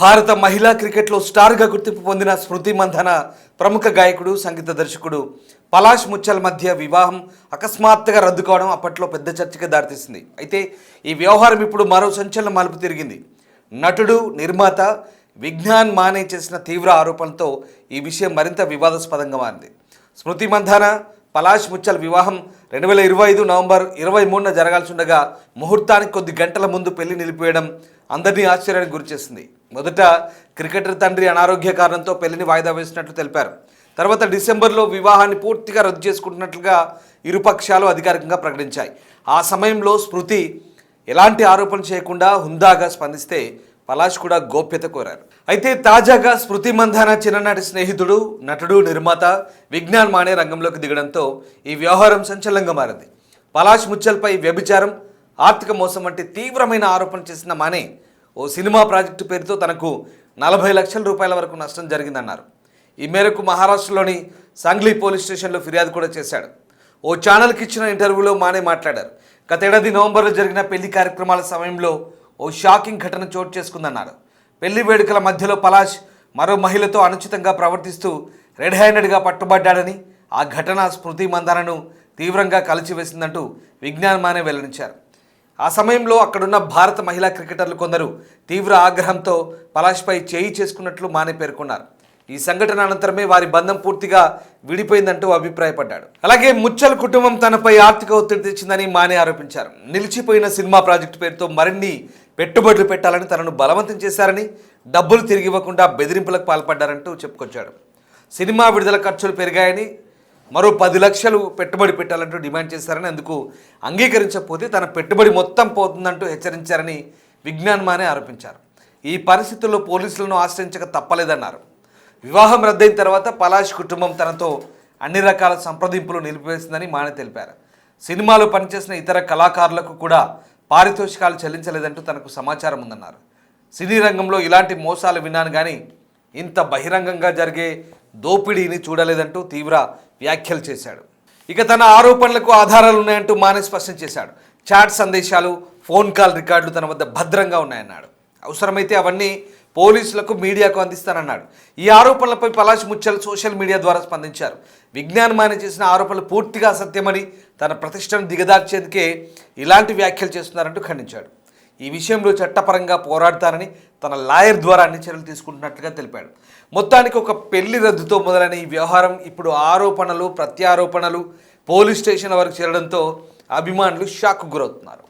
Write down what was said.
భారత మహిళా క్రికెట్లో స్టార్గా గుర్తింపు పొందిన స్మృతి మంధన ప్రముఖ గాయకుడు సంగీత దర్శకుడు పలాష్ ముచ్చల్ మధ్య వివాహం అకస్మాత్తుగా రద్దు కావడం అప్పట్లో పెద్ద చర్చకి దారితీసింది. అయితే ఈ వ్యవహారం ఇప్పుడు మరో సంచలన మలుపు తిరిగింది. నటుడు నిర్మాత విజ్ఞాన్ మానే చేసిన తీవ్ర ఆరోపణలతో ఈ విషయం మరింత వివాదాస్పదంగా మారింది. స్మృతి మంధన పలాష్ ముచ్చల్ వివాహం 2025 నవంబర్ 23న జరగాల్సి ఉండగా ముహూర్తానికి కొద్ది గంటల ముందు పెళ్లి నిలిపివేయడం అందరినీ ఆశ్చర్యానికి గురిచేసింది. మొదట క్రికెటర్ తండ్రి అనారోగ్య కారణంతో పెళ్లిని వాయిదా వేసినట్లు తెలిపారు. తర్వాత డిసెంబర్లో వివాహాన్ని పూర్తిగా రద్దు చేసుకుంటున్నట్లుగా ఇరుపక్షాలు అధికారికంగా ప్రకటించాయి. ఆ సమయంలో స్మృతి ఎలాంటి ఆరోపణ చేయకుండా హుందాగా స్పందిస్తే పలాష్ కూడా గోప్యత కోరారు. అయితే తాజాగా స్మృతి మంధాన చిన్ననాటి స్నేహితుడు నటుడు నిర్మాత విజ్ఞాన్ మానే రంగంలోకి దిగడంతో ఈ వ్యవహారం సంచలనంగా మారింది. పలాష్ ముచ్చల్పై వ్యభిచారం, ఆర్థిక మోసం వంటి తీవ్రమైన ఆరోపణ చేసిన మానే ఓ సినిమా ప్రాజెక్టు పేరుతో తనకు 40 లక్షల రూపాయల వరకు నష్టం జరిగిందన్నారు. ఈ మేరకు మహారాష్ట్రలోని సాంగ్లీ పోలీస్ స్టేషన్లో ఫిర్యాదు కూడా చేశాడు. ఓ ఛానల్కి ఇచ్చిన ఇంటర్వ్యూలో మానే మాట్లాడారు. గతేడాది నవంబర్లో జరిగిన పెళ్లి కార్యక్రమాల సమయంలో ఓ షాకింగ్ ఘటన చోటు చేసుకుందన్నారు. పెళ్లి వేడుకల మధ్యలో పలాష్ మరో మహిళతో అనుచితంగా ప్రవర్తిస్తూ రెడ్ హ్యాండెడ్గా పట్టుబడ్డాడని, ఆ ఘటన స్మృతి మందానను తీవ్రంగా కలిచివేసిందంటూ విజ్ఞాన్ మానే వెల్లడించారు. ఆ సమయంలో అక్కడున్న భారత మహిళా క్రికెటర్లు కొందరు తీవ్ర ఆగ్రహంతో పలాష్పై చేయి చేసుకున్నట్లు మానే పేర్కొన్నారు. ఈ సంఘటన అనంతరమే వారి బంధం పూర్తిగా విడిపోయిందంటూ అభిప్రాయపడ్డాడు. అలాగే ముచ్చల్ కుటుంబం తనపై ఆర్థిక ఒత్తిడి తెచ్చిందని మానే ఆరోపించారు. నిలిచిపోయిన సినిమా ప్రాజెక్టు పేరుతో మరిన్ని పెట్టుబడులు పెట్టాలని తనను బలవంతం చేశారని, డబ్బులు తిరిగి ఇవ్వకుండా బెదిరింపులకు పాల్పడ్డారంటూ చెప్పుకొచ్చాడు. సినిమా విడుదల ఖర్చులు పెరిగాయని, మరో 10 లక్షలు పెట్టుబడి పెట్టాలంటూ డిమాండ్ చేశారని, అందుకు అంగీకరించకపోతే తన పెట్టుబడి మొత్తం పోతుందంటూ హెచ్చరించారని విజ్ఞాన్ మానే ఆరోపించారు. ఈ పరిస్థితుల్లో పోలీసులను ఆశ్రయించక తప్పలేదన్నారు. వివాహం రద్దయిన తర్వాత పలాష్ కుటుంబం తనతో అన్ని రకాల సంప్రదింపులు నిలిపివేసిందని మానే తెలిపారు. సినిమాలో పనిచేసిన ఇతర కళాకారులకు కూడా పారితోషికాలు చెల్లించలేదంటూ తనకు సమాచారం ఉందన్నారు. సినీ రంగంలో ఇలాంటి మోసాలు విన్నాను కానీ ఇంత బహిరంగంగా జరిగే దోపిడీని చూడలేదంటూ తీవ్ర వ్యాఖ్యలు చేశాడు. ఇక తన ఆరోపణలకు ఆధారాలు ఉన్నాయంటూ మానే స్పష్టం చేశాడు. చాట్ సందేశాలు, ఫోన్ కాల్ రికార్డులు తన వద్ద భద్రంగా ఉన్నాయన్నాడు. అవసరమైతే అవన్నీ పోలీసులకు, మీడియాకు అందిస్తానన్నాడు. ఈ ఆరోపణలపై పలాష్ ముచ్చల్ సోషల్ మీడియా ద్వారా స్పందించారు. విజ్ఞాన్ మానే చేసిన ఆరోపణలు పూర్తిగా అసత్యమని, తన ప్రతిష్టను దిగదార్చేందుకే ఇలాంటి వ్యాఖ్యలు చేస్తున్నారంటూ ఖండించాడు. ఈ విషయంలో చట్టపరంగా పోరాడతానని తన లాయర్ ద్వారా అన్ని చర్యలు తీసుకుంటున్నట్లుగా తెలిపాడు. మొత్తానికి ఒక పెళ్లి రద్దుతో మొదలైన ఈ వ్యవహారం ఇప్పుడు ఆరోపణలు, ప్రత్యారోపణలు పోలీస్ స్టేషన్ వరకు చేరడంతో అభిమానులు షాక్కు గురవుతున్నారు.